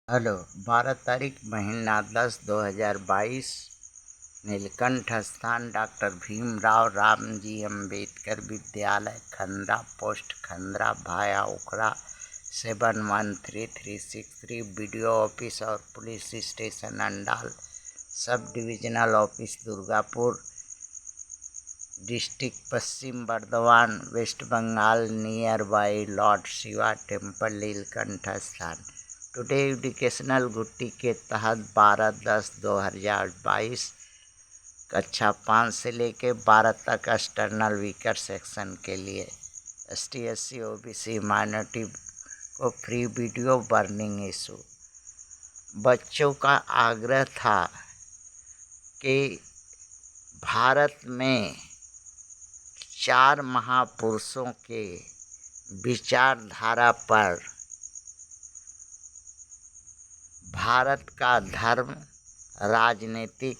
Hello. 12 तारीख महीना 10 2022। नीलकंठ स्थान डॉक्टर भीमराव रामजी अम्बेडकर विद्यालय, खंद्रा पोस्ट, खंद्रा भाया उखड़ा 711363। BDO ऑफिस और police station Andal, sub divisional office Durgapur, district Paschim Bardhaman, West Bengal, near by lord Shiva temple, Neelkanth स्थान। टुडे एजुकेशनल गुट्टी के तहत 12/10/2022 कक्षा 5 से लेकर 12 तक एक्सटर्नल वीकर सेक्शन के लिए ST/SC OBC माइनॉरिटी को फ्री वीडियो बर्निंग इशू। बच्चों का आग्रह था कि भारत में 4 महापुरुषों के विचारधारा पर भारत का धर्म, राजनीतिक,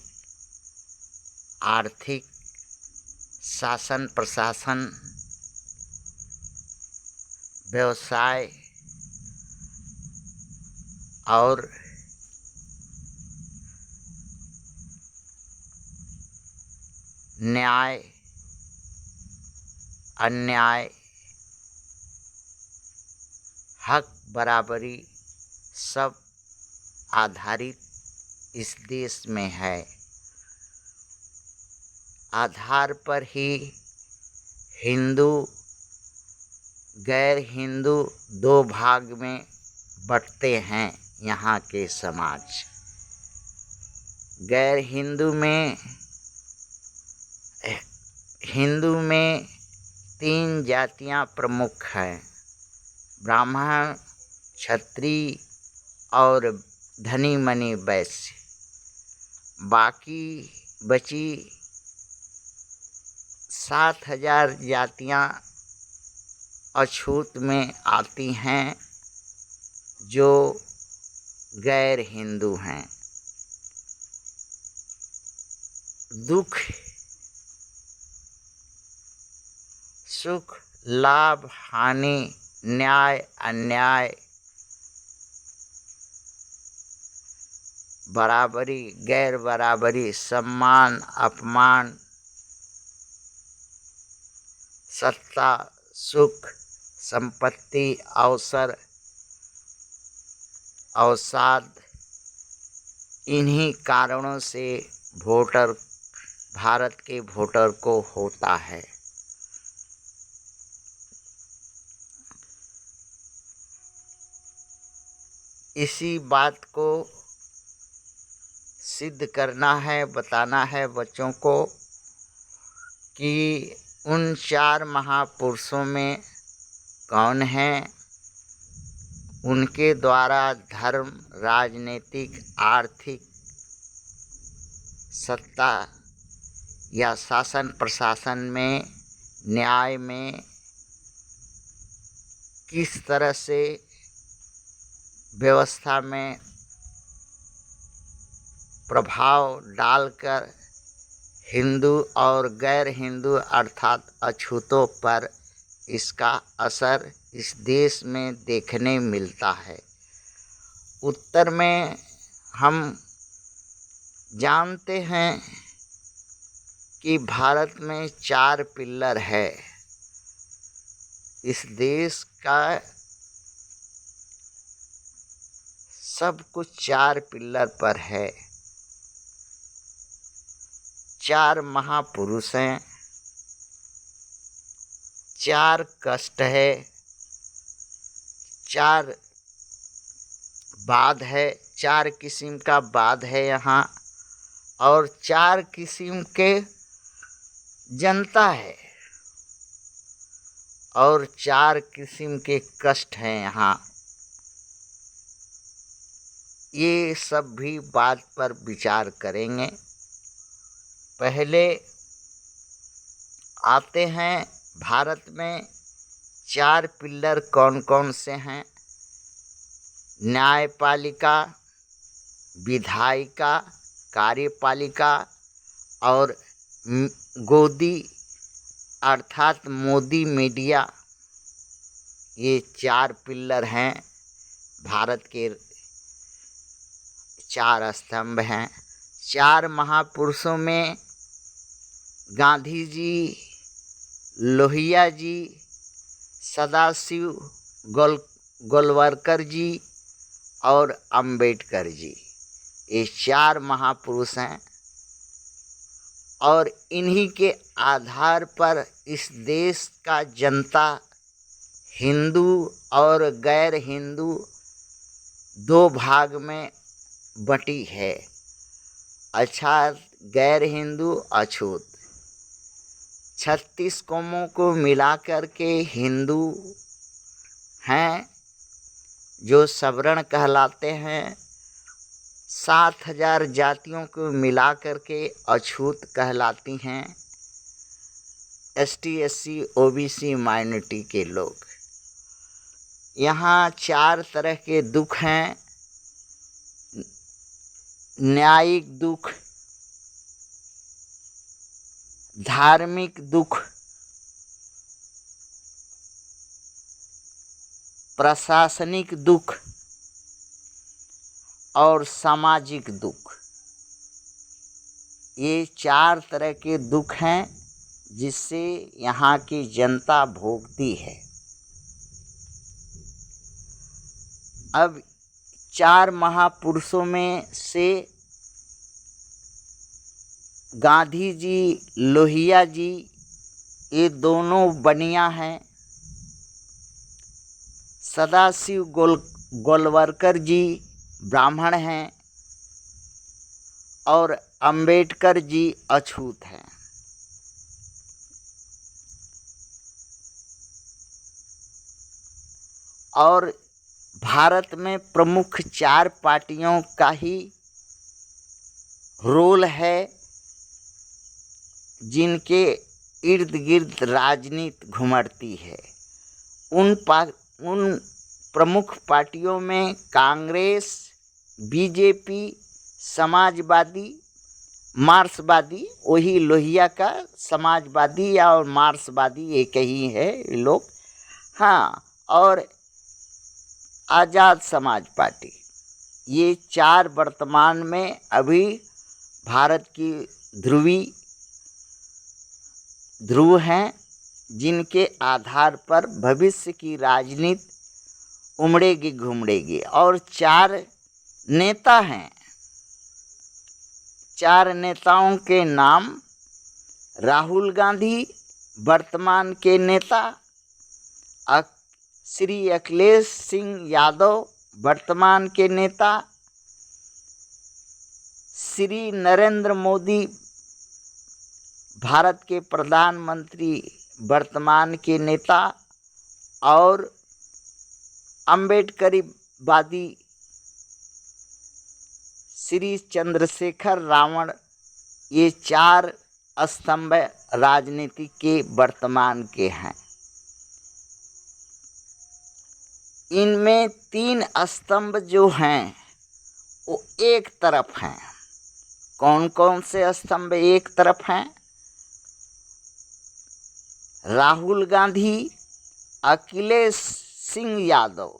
आर्थिक, शासन प्रशासन, व्यवसाय और न्याय, अन्याय, हक, बराबरी सब आधारित इस देश में है। आधार पर ही हिंदू, गैर हिंदू 2 भाग में बंटते हैं यहाँ के समाज। गैर हिंदू में 3 जातियाँ प्रमुख हैं: ब्राह्मण, क्षत्रिय और धनी मनी वैश्य। बाकी बची 7000 जातियाँ अछूत में आती हैं जो गैर हिंदू हैं। दुख, सुख, लाभ, हानि, न्याय, अन्याय, बराबरी, गैर बराबरी, सम्मान, अपमान, सत्ता, सुख, संपत्ति, अवसर, अवसाद, इन्हीं कारणों से भारत के वोटर को होता है। इसी बात को सिद्ध करना है, बताना है बच्चों को कि उन 4 महापुरुषों में कौन हैं, उनके द्वारा धर्म, राजनीतिक, आर्थिक, सत्ता या शासन प्रशासन में, न्याय में किस तरह से व्यवस्था में प्रभाव डालकर हिंदू और गैर हिंदू अर्थात अछूतों पर इसका असर इस देश में देखने मिलता है। उत्तर में हम जानते हैं कि भारत में 4 पिलर है। इस देश का सब कुछ 4 पिलर पर है। 4 महापुरुष हैं, 4 कष्ट है, 4 बाद है, 4 किस्म का बाद है यहाँ, और 4 किस्म के जनता है, और 4 किस्म के कष्ट हैं यहाँ। ये सब भी बात पर विचार करेंगे। पहले आते हैं भारत में 4 पिलर कौन कौन से हैं। न्यायपालिका, विधायिका, कार्यपालिका और गोदी अर्थात मोदी मीडिया। ये 4 पिलर हैं भारत के 4 स्तंभ हैं। 4 महापुरुषों में गांधी जी, लोहिया जी, सदाशिव गोलवलकर जी और अंबेडकर जी, ये 4 महापुरुष हैं। और इन्हीं के आधार पर इस देश का जनता हिंदू और गैर हिंदू 2 भाग में बटी है। अर्थात गैर हिंदू अछूत 36 कौमों को मिलाकर के हिंदू हैं, जो सवर्ण कहलाते हैं। 7,000 जातियों को मिलाकर के अछूत कहलाती हैं, ST SC OBC माइनॉरिटी के लोग। यहाँ 4 तरह के दुख हैं। न्यायिक दुख, धार्मिक दुख, प्रशासनिक दुख और सामाजिक दुख। ये 4 तरह के दुख हैं जिससे यहाँ की जनता भोगती है। अब 4 महापुरुषों में से गांधी जी, लोहिया जी, ये दोनों बनिया हैं। सदाशिव गोलवलकर जी ब्राह्मण हैं और अंबेडकर जी अछूत हैं। और भारत में प्रमुख 4 पार्टियों का ही रोल है, जिनके इर्द गिर्द राजनीति घुमड़ती है। उन प्रमुख पार्टियों में कांग्रेस, बीजेपी, समाजवादी, मार्क्सवादी, वही लोहिया का समाजवादी और मार्क्सवादी एक ही है ये लोग। हाँ, और आज़ाद समाज पार्टी, ये 4 वर्तमान में अभी भारत की ध्रुव हैं, जिनके आधार पर भविष्य की राजनीति उमड़ेगी घुमड़ेगी। और 4 नेता हैं। 4 नेताओं के नाम: राहुल गांधी वर्तमान के नेता, श्री अखिलेश सिंह यादव वर्तमान के नेता, श्री नरेंद्र मोदी भारत के प्रधानमंत्री वर्तमान के नेता, और अम्बेडकरवादी श्री चंद्रशेखर रावण। ये 4 स्तंभ राजनीति के वर्तमान के हैं। इनमें 3 स्तंभ जो हैं वो एक तरफ हैं। कौन कौन से स्तंभ एक तरफ हैं? राहुल गांधी, अखिलेश सिंह यादव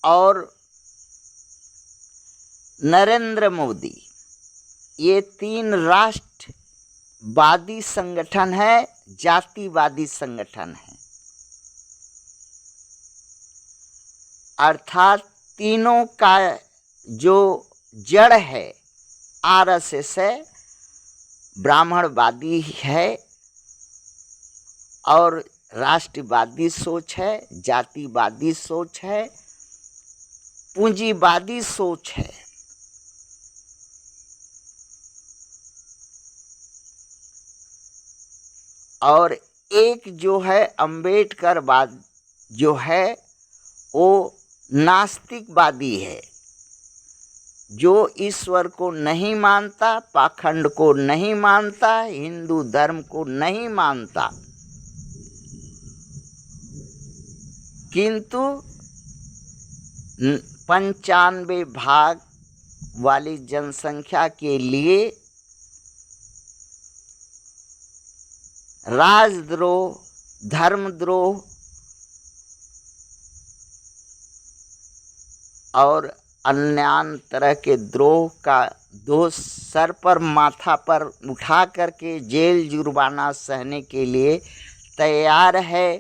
और नरेंद्र मोदी। ये 3 राष्ट्रवादी संगठन है, जातिवादी संगठन है। अर्थात तीनों का जो जड़ है RSS है, ब्राह्मणवादी है और राष्ट्रवादी सोच है, जातिवादी सोच है, पूंजीवादी सोच है। और एक जो है अम्बेडकरवाद जो है वो नास्तिकवादी है, जो ईश्वर को नहीं मानता, पाखंड को नहीं मानता, हिंदू धर्म को नहीं मानता, किंतु 95 भाग वाली जनसंख्या के लिए राजद्रोह, धर्मद्रोह और अन्यान तरह के द्रोह का दोष सर पर माथा पर उठा करके जेल जुर्माना सहने के लिए तैयार है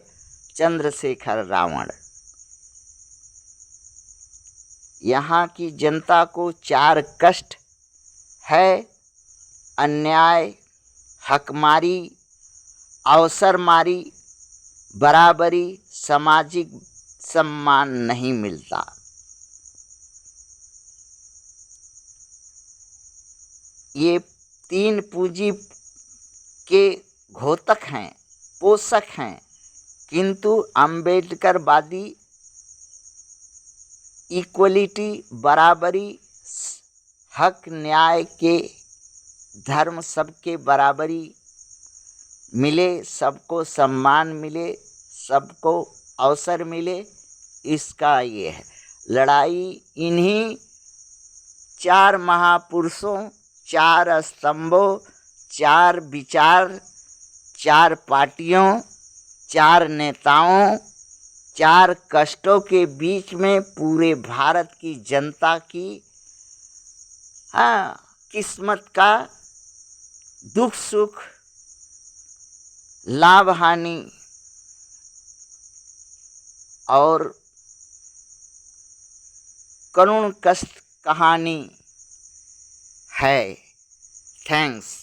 चंद्रशेखर रावण। यहाँ की जनता को चार कष्ट है: अन्याय, हकमारी, अवसरमारी, बराबरी, सामाजिक सम्मान नहीं मिलता। ये तीन पूंजी के घोतक हैं, पोषक हैं, किंतु अम्बेडकरवादी इक्वलिटी, बराबरी, हक, न्याय के धर्म, सबके बराबरी मिले, सबको सम्मान मिले, सबको अवसर मिले, इसका ये है लड़ाई। इन्हीं चार महापुरुषों, चार स्तंभों, चार विचार, चार पार्टियों, चार नेताओं, चार कष्टों के बीच में पूरे भारत की जनता की किस्मत का दुख सुख, लाभ हानि और करुण कष्ट कहानी है। थैंक्स।